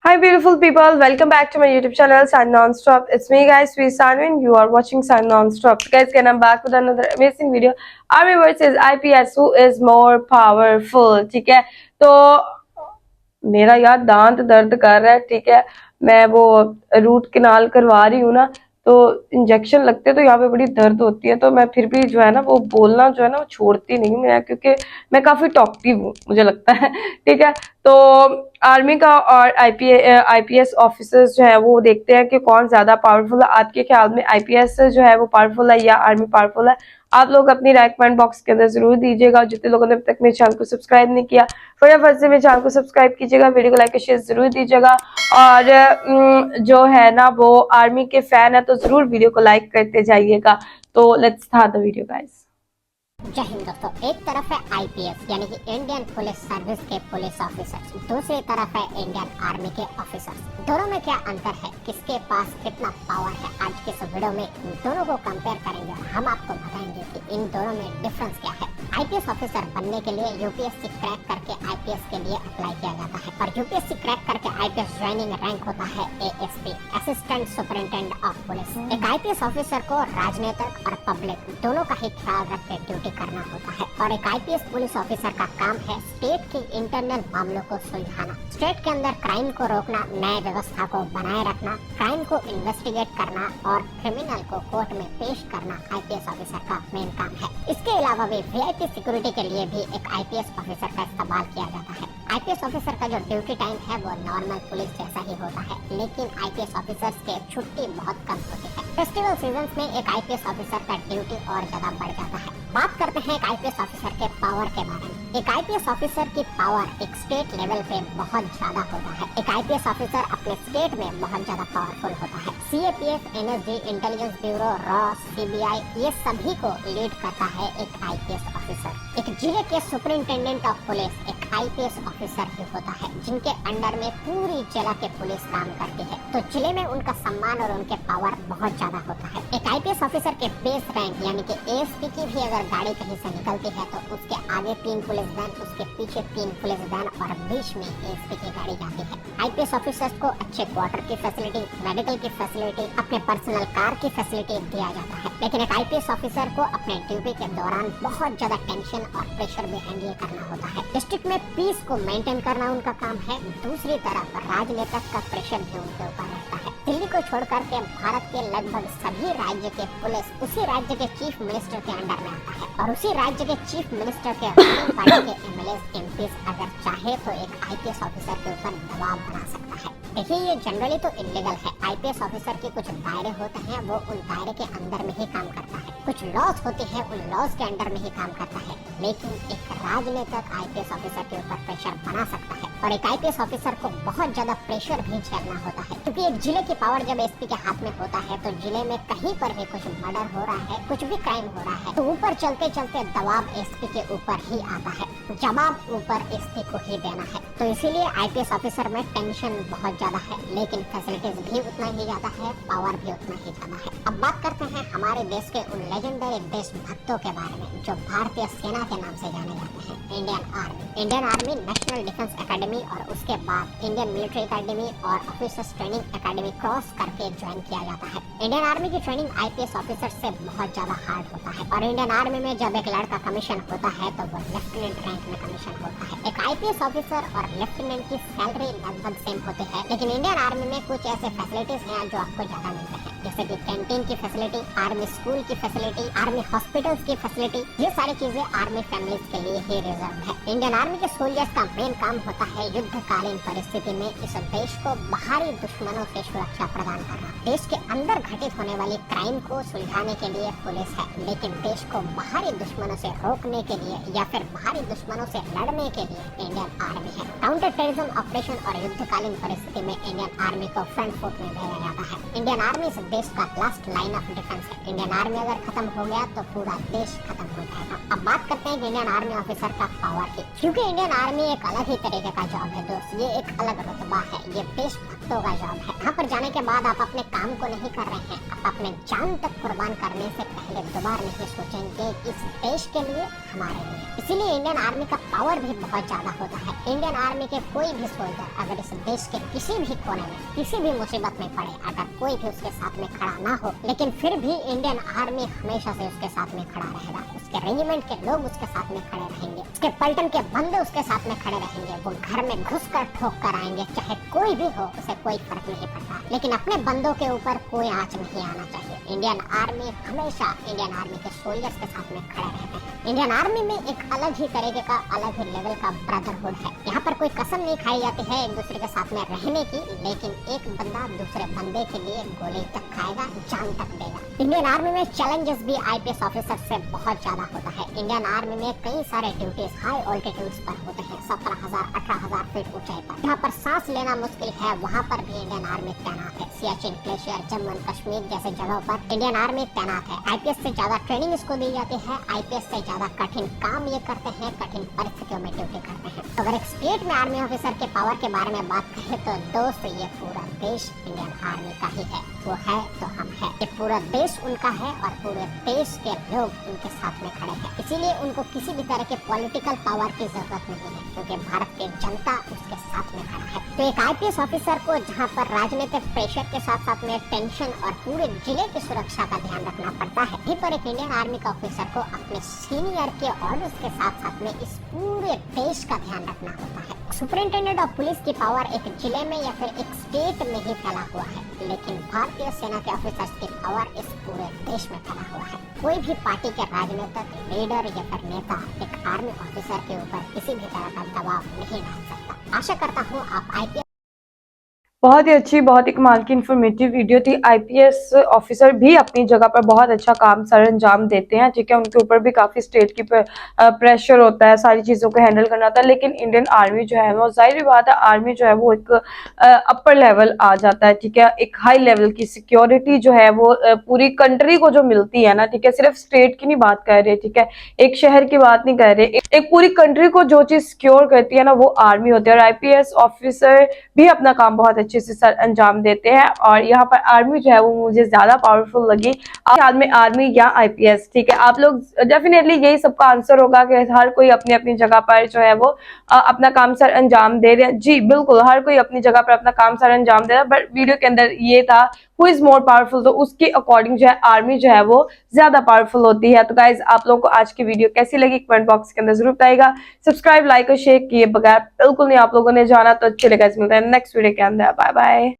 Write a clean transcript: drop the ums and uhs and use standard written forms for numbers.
Hi beautiful people, welcome back to my YouTube channel Sun Nonstop. It's me guys, Sweet Sanwin. You are watching Sun Nonstop. Guys, again I'm back with another amazing video. Army versus IPS, who is more powerful? ठीक है, तो मेरा यार दांत दर्द कर रहा है। ठीक है, मैं वो रूट कैनाल करवा रही हूँ ना, तो इंजेक्शन लगते तो यहाँ पे बड़ी दर्द होती है, तो मैं फिर भी जो है ना वो बोलना जो है ना वो छोड़ती नहीं मैं, क्योंकि मैं काफी टॉकटिव हूँ मुझे लगता है। ठीक है, तो आर्मी का और आईपीएस ऑफिसर्स जो है वो देखते हैं कि कौन ज्यादा पावरफुल है। आपके ख्याल में आईपीएस जो है वो पावरफुल है या आर्मी पावरफुल है? आप लोग अपनी राय कमेंट बॉक्स के अंदर जरूर दीजिएगा। जितने लोगों ने अब तक मेरे चैनल को सब्सक्राइब नहीं किया, फटाफट से मेरे चैनल को सब्सक्राइब कीजिएगा, वीडियो को लाइक और शेयर जरूर दीजिएगा। और जो है ना वो आर्मी के फैन है तो जरूर वीडियो को लाइक करते जाइएगा। तो let's start the video guys. जय हिंद दोस्तों। एक तरफ है आईपीएस यानी कि इंडियन पुलिस सर्विस के पुलिस ऑफिसर्स, दूसरी तरफ है इंडियन आर्मी के ऑफिसर्स। दोनों में क्या अंतर है, किसके पास कितना पावर है, आज के इस वीडियो में इन दोनों को कंपेयर करेंगे और हम आपको बताएंगे कि इन दोनों में डिफरेंस क्या है। आईपीएस ऑफिसर बनने के लिए यूपीएससी क्रैक करके आईपीएस के लिए अप्लाई किया जाता है और यूपीएससी क्रैक करके आईपीएस ज्वाइनिंग रैंक होता है ASP, assistant superintendent of police. एक आईपीएस ऑफिसर को राजनीतिक और पब्लिक दोनों का ही ख्याल रख के ड्यूटी करना होता है और एक आईपीएस पुलिस ऑफिसर का काम है स्टेट के इंटरनल मामलों को सुलझाना, स्टेट के अंदर क्राइम को रोकना, न्याय व्यवस्था को बनाए रखना, क्राइम को इन्वेस्टिगेट करना और क्रिमिनल को कोर्ट में पेश करना आईपीएस ऑफिसर का मेन काम है। इसके अलावा भी वीआईपी सिक्योरिटी के लिए भी एक आईपीएस ऑफिसर का इस्तेमाल किया जाता है। आईपीएस ऑफिसर का जो ड्यूटी टाइम है वो नॉर्मल पुलिस जैसा ही होता है, लेकिन आईपीएस ऑफिसर्स के छुट्टी बहुत कम होती है। फेस्टिवल सीजन में एक आईपीएस ऑफिसर का ड्यूटी और ज्यादा बढ़ जाता है। बात करते हैं एक आईपीएस ऑफिसर के पावर के बारे में। एक आईपीएस ऑफिसर की पावर एक स्टेट लेवल पे बहुत ज्यादा होता है। एक आईपीएस ऑफिसर अपने स्टेट में बहुत ज्यादा पावरफुल होता है। CAPF, NSG, intelligence bureau, raw, CBI, ये सभी को लीड करता है एक आईपीएस ऑफिसर। एक जिले के सुपरिटेंडेंट ऑफ पुलिस एक आईपीएस ऑफिसर ही होता है, जिनके अंडर में पूरी जिला के पुलिस काम करती है, तो जिले में उनका सम्मान और उनके पावर बहुत ज्यादा होता है। एक आईपीएस ऑफिसर के बेस रैंक यानी कि एएसपी की भी अगर गाड़ी कहीं से निकलती है तो उसके आगे 3 पुलिस वैन, उसके पीछे 3 पुलिस वैन और बीच में एएसपी की गाड़ी जाती है। आईपीएस ऑफिसर्स को अच्छे क्वार्टर की फैसिलिटी, मेडिकल की फैसिलिटी, अपने पर्सनल कार की फैसिलिटी दिया जाता है, लेकिन एक आईपीएस ऑफिसर को अपने ड्यूटी के दौरान बहुत ज्यादा टेंशन और प्रेशर भी हैंडल करना होता है। डिस्ट्रिक्ट में पीस को मेंटेन करना उनका काम है, दूसरी तरफ राजनीतिक का प्रेशर भी उनके ऊपर रहता है। दिल्ली को छोड़कर के भारत के लगभग सभी राज्य के पुलिस उसी राज्य के चीफ मिनिस्टर के अंडर में आता है और उसी राज्य के चीफ मिनिस्टर के पार्टी के एमएलए एमपीज अगर चाहे तो एक आईपीएस ऑफिसर के ऊपर दबाव बना सकता है। देखिए, ये जनरली तो इलीगल है। आईपीएस ऑफिसर के कुछ दायरे होते हैं, वो उन दायरे के अंदर में ही काम करता है। कुछ लॉज होते हैं, उन लॉज के अंडर में ही काम करता है, लेकिन एक राजनीतिक आईपीएस ऑफिसर के ऊपर प्रेशर बना सकता है और एक आईपीएस ऑफिसर को बहुत ज्यादा प्रेशर भी झेलना होता है, क्योंकि एक जिले की पावर जब एसपी के हाथ में होता है तो जिले में कहीं पर भी कुछ मर्डर हो रहा है, कुछ भी क्राइम हो रहा है, तो ऊपर चलते चलते दबाव एसपी के ऊपर ही आता है, जवाब ऊपर एसपी को ही देना है। तो इसीलिए आईपीएस ऑफिसर में टेंशन बहुत ज्यादा है, लेकिन फैसिलिटीज भी उतना ही ज्यादा है, पावर भी उतना ही ज्यादा है। अब बात करते हैं हमारे देश के उन लेजेंडरी देशभक्तों के बारे में जो भारतीय सेना के नाम से जाने जाते हैं, Indian army. Indian army national defence academy और उसके बाद इंडियन मिलिट्री एकेडमी और ऑफिसर्स ट्रेनिंग एकेडमी क्रॉस करके ज्वाइन किया जाता है। इंडियन आर्मी की ट्रेनिंग आईपीएस ऑफिसर से बहुत ज्यादा हार्ड होता है और इंडियन आर्मी में जब एक लड़का कमीशन होता है तो वो लेफ्टिनेंट रैंक में कमीशन होता है। एक आईपीएस ऑफिसर और लेफ्टिनेंट की सैलरी लगभग सेम होती है, लेकिन इंडियन आर्मी में कुछ ऐसे फैसिलिटीज हैं जो आपको ज्यादा मिलते हैं, जैसे कि कैंटीन की फैसिलिटी, आर्मी स्कूल की फैसिलिटी, आर्मी हॉस्पिटल्स की फैसिलिटी। ये सारी चीजें आर्मी फैमिलीज के लिए ही रिजर्व है। इंडियन आर्मी के सोल्जर्स का मेन काम होता है युद्धकालीन परिस्थिति में इस देश को बाहरी दुश्मनों से सुरक्षा प्रदान करना। देश के अंदर घटित होने वाली क्राइम को सुलझाने के लिए पुलिस है, लेकिन देश को बाहरी दुश्मनों से रोकने के लिए या फिर बाहरी दुश्मनों से लड़ने के लिए इंडियन आर्मी है। काउंटर टेररिज्म ऑपरेशन और युद्धकालीन परिस्थिति में इंडियन आर्मी को फ्रंट फुट में भेजा जाता है। इंडियन आर्मी इस देश का लास्ट लाइन ऑफ डिफेंस है। इंडियन आर्मी अगर खत्म हो गया तो पूरा देश खत्म हो जाएगा। अब बात करते हैं इंडियन आर्मी ऑफिसर का पावर की, क्योंकि इंडियन आर्मी एक अलग ही तरीके का जॉब है दोस्त, ये एक अलग रुतबा है, ये देशभक्तों का जॉब है। यहाँ पर जाने के बाद आप अपने काम को नहीं कर रहे हैं, आप अपने जान तक कुर्बान करने से पहले के दोबारा नहीं सोचेंगे इस देश के लिए, हमारे लिए। इसीलिए इंडियन आर्मी का पावर भी बहुत ज्यादा होता है। इंडियन आर्मी के कोई भी सोल्जर अगर इस देश के किसी भी कोने में किसी भी मुसीबत में पड़े, अगर कोई भी उसके साथ में खड़ा ना हो, लेकिन फिर भी इंडियन आर्मी हमेशा से उसके साथ में खड़ा रहेगा। उसके रेजिमेंट के लोग उसके साथ में खड़े रहेंगे, उसके पलटन के बंदे उसके साथ में खड़े रहेंगे। वो घर में घुस कर ठोक कर आएंगे, चाहे कोई भी हो, उसे कोई फर्क नहीं पड़ता। लेकिन अपने बंदों के ऊपर कोई आंच नहीं आना चाहिए। इंडियन आर्मी हमेशा इंडियन आर्मी के सोल्जर्स के साथ में खड़े रहते हैं। इंडियन आर्मी में एक अलग ही तरीके का, अलग ही लेवल का ब्रदरहुड है। यहाँ पर कोई कसम नहीं खाई जाती है एक दूसरे के साथ में रहने की, लेकिन एक बंदा दूसरे बंदे के लिए गोली तक खाएगा, जान तक देगा। इंडियन आर्मी में चैलेंजेस भी आईपीएस ऑफिसर से बहुत ज्यादा होता है। इंडियन आर्मी में कई सारे ड्यूटीज हाई ऑल्टीट्यूड्स पर होते हैं, 17,000 18,000 फीट ऊंचाई पर। जहाँ पर सांस लेना मुश्किल है, वहाँ पर भी इंडियन आर्मी तैनात है। सियाचिन ग्लेशियर, जम्मू एंड कश्मीर जैसे जगहों पर इंडियन आर्मी तैनात है। आईपीएस से ज्यादा ट्रेनिंग इसको दी जाती है, आईपीएस से ज्यादा कठिन काम ये करते हैं, कठिन परिस्थितियों में ड्यूटी करते हैं। तो अगर एक स्टेट में आर्मी ऑफिसर के पावर के बारे में बात करें तो दोस्त ये पूरा देश इंडियन आर्मी का ही है। वो है तो हम है। ये पूरा देश उनका है और पूरे देश के लोग उनके साथ में खड़े हैं। इसीलिए उनको किसी भी तरह के पॉलिटिकल पावर की जरूरत नहीं है, क्योंकि भारत की जनता उसके साथ में खड़ा है। तो एक आईपीएस ऑफिसर को जहाँ पर राजनीतिक प्रेशर के साथ साथ में टेंशन और पूरे जिले की सुरक्षा का ध्यान रखना पड़ता है, वहीं पर एक इंडियन आर्मी का ऑफिसर को अपने सीनियर के ऑर्डर्स के साथ साथ में इस पूरे देश का ध्यान रखना होता है। सुपरिंटेंडेंट ऑफ पुलिस की पावर एक जिले में या फिर एक स्टेट में ही फैला हुआ है, लेकिन भारतीय सेना के ऑफिसर्स की पावर इस पूरे देश में फैला हुआ है। कोई भी पार्टी के राजनीतिक लीडर या फिर नेता एक आर्मी ऑफिसर के ऊपर किसी भी तरह का दबाव नहीं डाल सकता। आशा करता हूँ आप आईपीएस बहुत ही अच्छी, बहुत ही कमाल की इन्फॉर्मेटिव वीडियो थी। आईपीएस ऑफिसर भी अपनी जगह पर बहुत अच्छा काम सर अंजाम देते हैं, ठीक है। उनके ऊपर भी काफ़ी स्टेट की प्रेशर होता है, सारी चीज़ों को हैंडल करना होता है। लेकिन इंडियन आर्मी जो है वो, जाहिर बात है, आर्मी जो है वो एक अपर लेवल आ जाता है, ठीक है। एक हाई लेवल की सिक्योरिटी जो है वो पूरी कंट्री को जो मिलती है ना, ठीक है, सिर्फ स्टेट की नहीं बात कर रहे, ठीक है, एक शहर की बात नहीं कर रहे, एक पूरी कंट्री को जो चीज़ सिक्योर करती है ना, वो आर्मी होती है। और आईपीएस ऑफिसर भी अपना काम बहुत अच्छे से सर अंजाम देते हैं। और यहाँ पर आर्मी जो है वो मुझे ज्यादा पावरफुल लगी। ख्याल में आर्मी या आईपीएस, ठीक है, आप लोग डेफिनेटली यही सबका आंसर होगा कि हर कोई अपनी अपनी जगह पर जो है वो अपना काम सर अंजाम दे रहे हैं। जी बिल्कुल, हर कोई अपनी जगह पर अपना काम सर अंजाम दे रहा है। बट वीडियो के अंदर ये था हु इज मोर पावरफुल, तो उसके अकॉर्डिंग जो है आर्मी जो है वो ज्यादा पावरफुल होती है। तो गाइज, आप लोगों को आज की वीडियो कैसी लगी कमेंट बॉक्स के अंदर जरूर बताइएगा। सब्सक्राइब, लाइक और शेयर किए बगैर बिल्कुल नहीं आप लोगों ने जाना। तो चलिए गाइज, मिलते हैं नेक्स्ट वीडियो के अंदर। Bye bye.